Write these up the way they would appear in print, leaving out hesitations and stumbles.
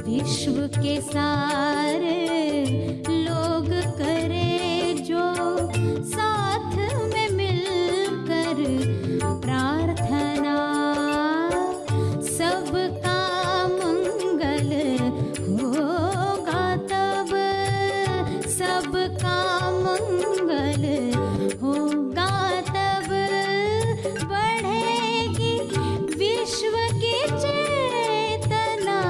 विश्व के सारे लोग करे जो साथ में मिलकर प्रार्थना, सबका मंगल होगा तब, सबका मंगल होगा तब, बढ़ेगी विश्व की चेतना।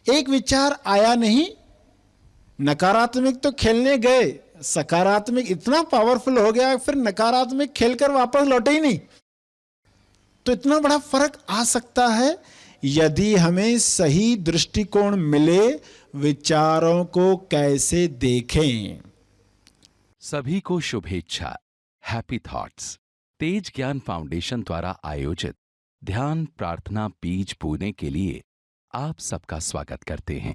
एक विचार आया नहीं, नकारात्मक तो खेलने गए, सकारात्मक इतना पावरफुल हो गया फिर नकारात्मक खेलकर वापस लौटे ही नहीं। तो इतना बड़ा फर्क आ सकता है यदि हमें सही दृष्टिकोण मिले, विचारों को कैसे देखें। सभी को शुभेच्छा। हैप्पी थॉट्स तेज ज्ञान फाउंडेशन द्वारा आयोजित ध्यान प्रार्थना बीज बोने के लिए आप सबका स्वागत करते हैं।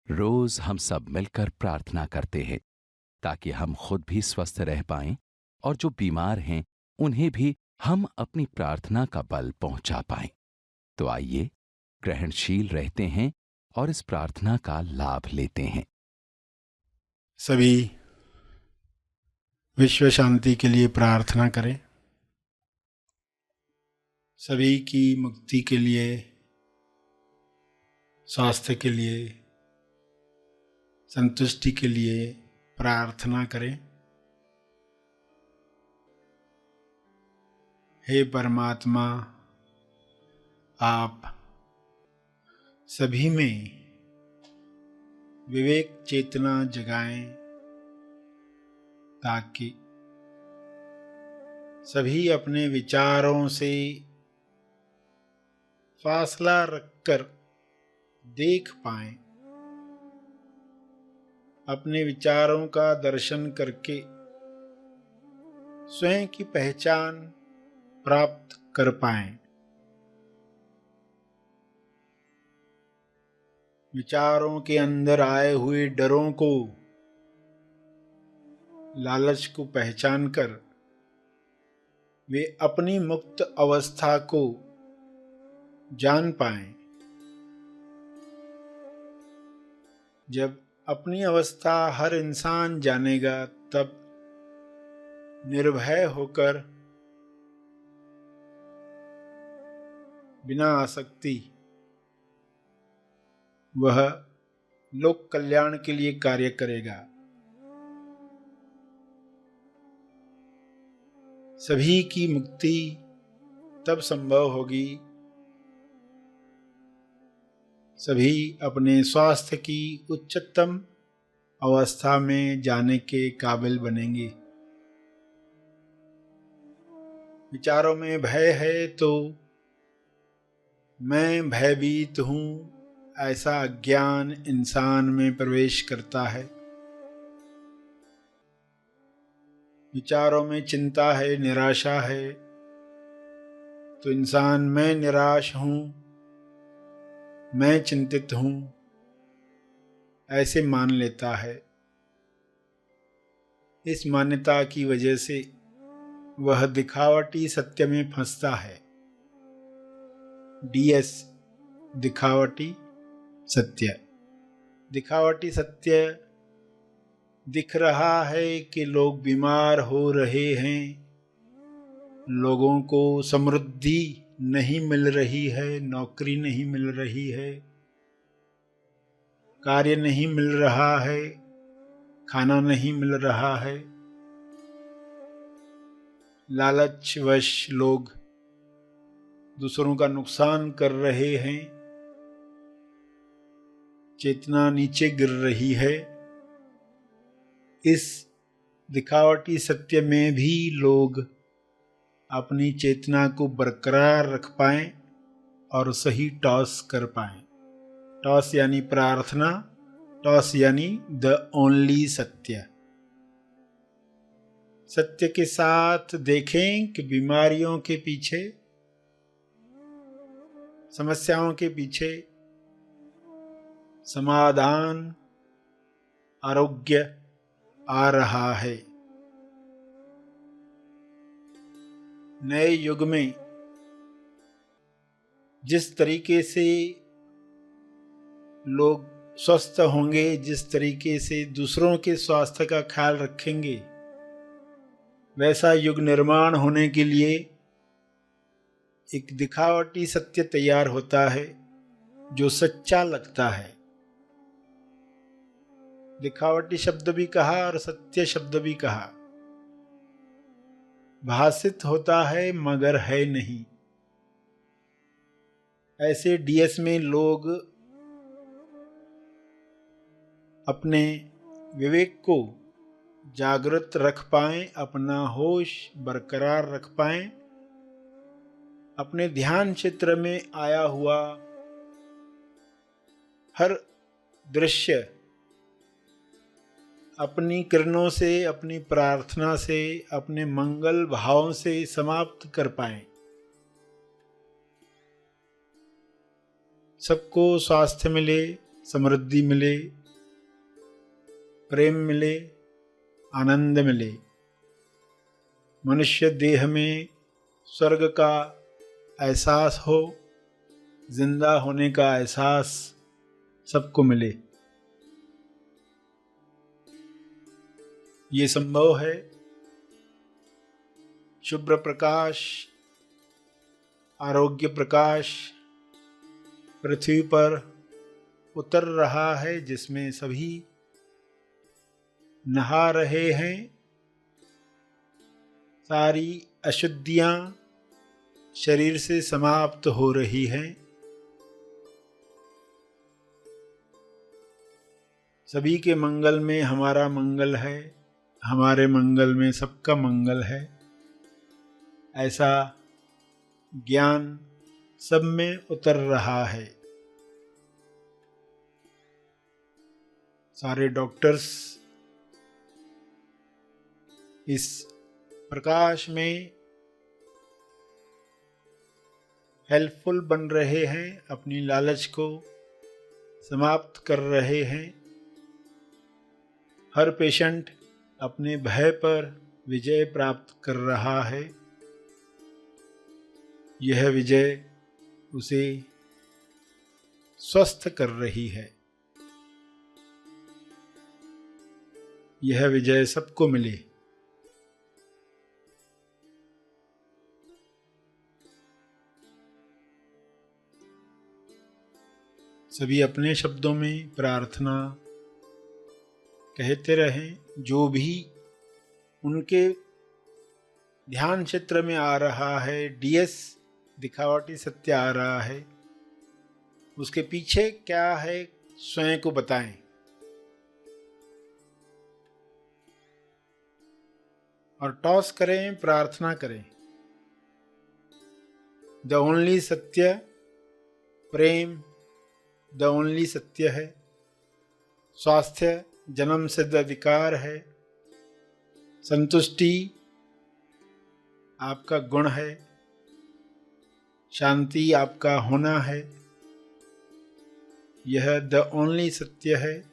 रोज हम सब मिलकर प्रार्थना करते हैं ताकि हम खुद भी स्वस्थ रह पाएं और जो बीमार हैं उन्हें भी हम अपनी प्रार्थना का बल पहुंचा पाएं। तो आइए ग्रहणशील रहते हैं और इस प्रार्थना का लाभ लेते हैं। सभी विश्व शांति के लिए प्रार्थना करें, सभी की मुक्ति के लिए, स्वास्थ्य के लिए, संतुष्टि के लिए प्रार्थना करें। हे परमात्मा, आप सभी में विवेक चेतना जगाएं ताकि सभी अपने विचारों से फासला रखकर देख पाएं, अपने विचारों का दर्शन करके स्वयं की पहचान प्राप्त कर पाएं। विचारों के अंदर आए हुए डरों को, लालच को पहचान कर वे अपनी मुक्त अवस्था को जान पाएं। जब अपनी अवस्था हर इंसान जानेगा तब निर्भय होकर बिना आसक्ति वह लोक कल्याण के लिए कार्य करेगा। सभी की मुक्ति तब संभव होगी सभी अपने स्वास्थ्य की उच्चतम अवस्था में जाने के काबिल बनेंगे। विचारों में भय है तो मैं भयभीत हूँ, ऐसा अज्ञान इंसान में प्रवेश करता है। विचारों में चिंता है, निराशा है तो इंसान मैं निराश हूँ, मैं चिंतित हूँ ऐसे मान लेता है। इस मान्यता की वजह से वह दिखावटी सत्य में फंसता है। DS दिखावटी सत्य। दिखावटी सत्य दिख रहा है कि लोग बीमार हो रहे हैं, लोगों को समृद्धि नहीं मिल रही है, नौकरी नहीं मिल रही है, कार्य नहीं मिल रहा है, खाना नहीं मिल रहा है। लालचवश लोग दूसरों का नुकसान कर रहे हैं, चेतना नीचे गिर रही है। इस दिखावटी सत्य में भी लोग अपनी चेतना को बरकरार रख पाएं, और सही टॉस कर पाएं। टॉस यानी प्रार्थना, टॉस यानी द ओनली सत्य। सत्य के साथ देखें कि बीमारियों के पीछे, समस्याओं के पीछे समाधान, आरोग्य आ रहा है। नए युग में जिस तरीके से लोग स्वस्थ होंगे, जिस तरीके से दूसरों के स्वास्थ्य का ख्याल रखेंगे, वैसा युग निर्माण होने के लिए एक दिखावटी सत्य तैयार होता है जो सच्चा लगता है। दिखावटी शब्द भी कहा और सत्य शब्द भी कहा। भासित होता है मगर है नहीं। ऐसे डीएस में लोग अपने विवेक को जागृत रख पाएं, अपना होश बरकरार रख पाएं, अपने ध्यान क्षेत्र में आया हुआ हर दृश्य अपनी किरणों से, अपनी प्रार्थना से, अपने मंगल भावों से समाप्त कर पाएं। सबको स्वास्थ्य मिले, समृद्धि मिले, प्रेम मिले, आनंद मिले। मनुष्य देह में स्वर्ग का एहसास हो, जिंदा होने का एहसास सबको मिले। ये संभव है। शुभ्र प्रकाश, आरोग्य प्रकाश पृथ्वी पर उतर रहा है, जिसमें सभी नहा रहे हैं। सारी अशुद्धियां शरीर से समाप्त हो रही हैं। सभी के मंगल में हमारा मंगल है, हमारे मंगल में सबका मंगल है। ऐसा ज्ञान सब में उतर रहा है। सारे डॉक्टर्स इस प्रकाश में हेल्पफुल बन रहे हैं, अपनी लालच को समाप्त कर रहे हैं। हर पेशेंट अपने भय पर विजय प्राप्त कर रहा है। यह विजय उसे स्वस्थ कर रही है। यह विजय सबको मिले। सभी अपने शब्दों में प्रार्थना कहते रहें। जो भी उनके ध्यान क्षेत्र में आ रहा है, डीएस दिखावटी सत्य आ रहा है, उसके पीछे क्या है स्वयं को बताएं। और टॉस करें, प्रार्थना करें। द ओनली सत्य, प्रेम द ओनली सत्य है। स्वास्थ्य जन्म सिद्ध अधिकार है। संतुष्टि आपका गुण है। शांति आपका होना है। यह द ओनली सत्य है।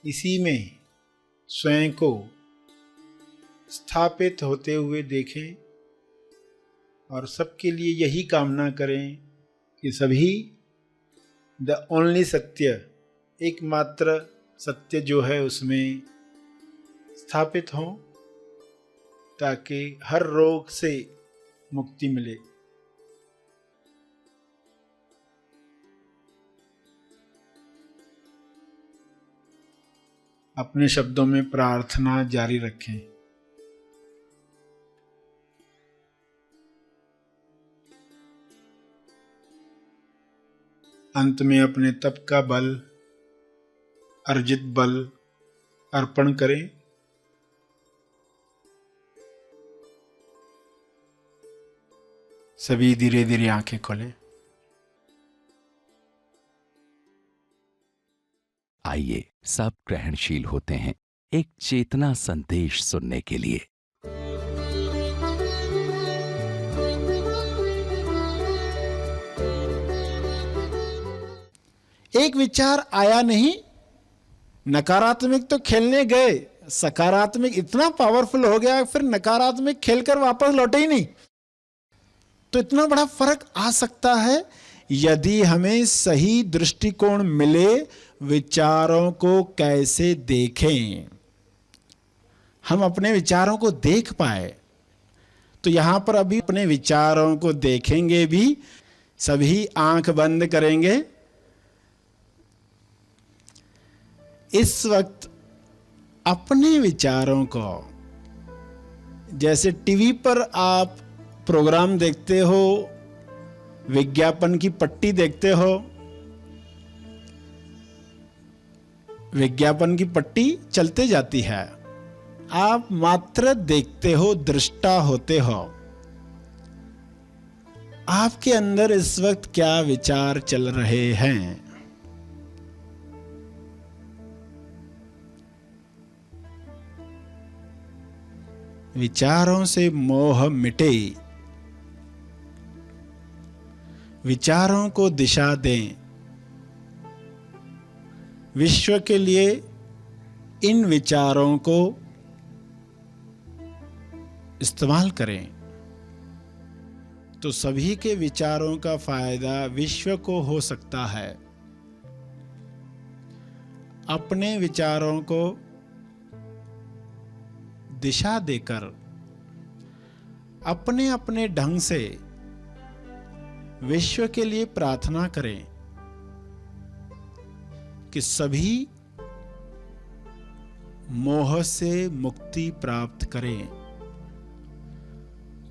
इसी में स्वयं को स्थापित होते हुए देखें और सबके लिए यही कामना करें कि सभी द ओनली सत्य, एकमात्र सत्य जो है उसमें स्थापित हों, ताकि हर रोग से मुक्ति मिले। अपने शब्दों में प्रार्थना जारी रखें। अंत में अपने तप का बल, अर्जित बल अर्पण करें। सभी धीरे धीरे आंखें खोलें। आइए सब ग्रहणशील होते हैं एक चेतना संदेश सुनने के लिए। एक विचार आया नहीं, नकारात्मक तो खेलने गए, सकारात्मक इतना पावरफुल हो गया फिर नकारात्मक खेलकर वापस लौटे ही नहीं। तो इतना बड़ा फर्क आ सकता है यदि हमें सही दृष्टिकोण मिले, विचारों को कैसे देखें, हम अपने विचारों को देख पाए। तो यहां पर अभी अपने विचारों को देखेंगे भी, सभी आंख बंद करेंगे। इस वक्त अपने विचारों को, जैसे टीवी पर आप प्रोग्राम देखते हो, विज्ञापन की पट्टी देखते हो, विज्ञापन की पट्टी चलते जाती है, आप मात्र देखते हो, दृष्टा होते हो। आपके अंदर इस वक्त क्या विचार चल रहे हैं? विचारों से मोह मिटे, विचारों को दिशा दें, विश्व के लिए इन विचारों को इस्तेमाल करें तो सभी के विचारों का फायदा विश्व को हो सकता है। अपने विचारों को दिशा देकर अपने अपने ढंग से विश्व के लिए प्रार्थना करें कि सभी मोह से मुक्ति प्राप्त करें,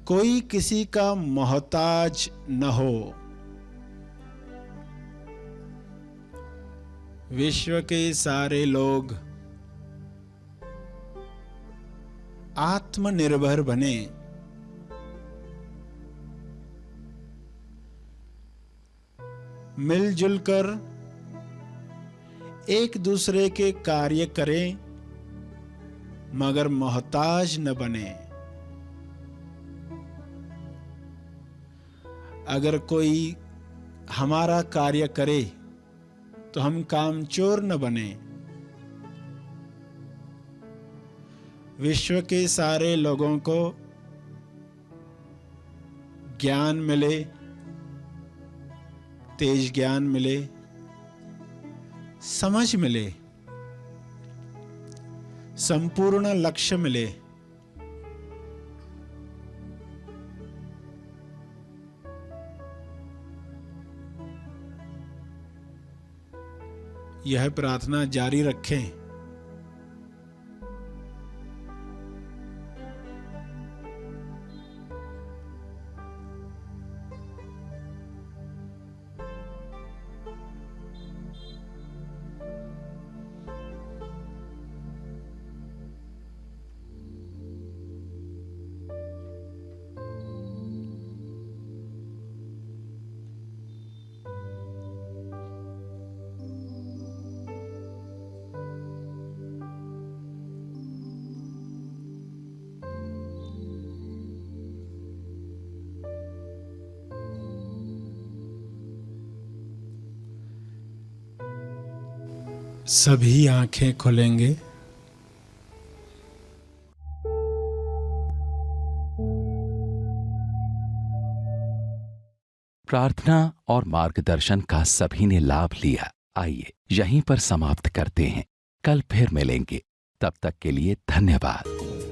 कोई किसी का मोहताज न हो। विश्व के सारे लोग आत्मनिर्भर बने, मिलजुल कर एक दूसरे के कार्य करें मगर मोहताज न बने। अगर कोई हमारा कार्य करे तो हम कामचोर न बने। विश्व के सारे लोगों को ज्ञान मिले, तेज ज्ञान मिले, समझ मिले, संपूर्ण लक्ष्य मिले। यह प्रार्थना जारी रखें। सभी आंखें खुलेंगे। प्रार्थना और मार्गदर्शन का सभी ने लाभ लिया। आइए यहीं पर समाप्त करते हैं, कल फिर मिलेंगे। तब तक के लिए धन्यवाद।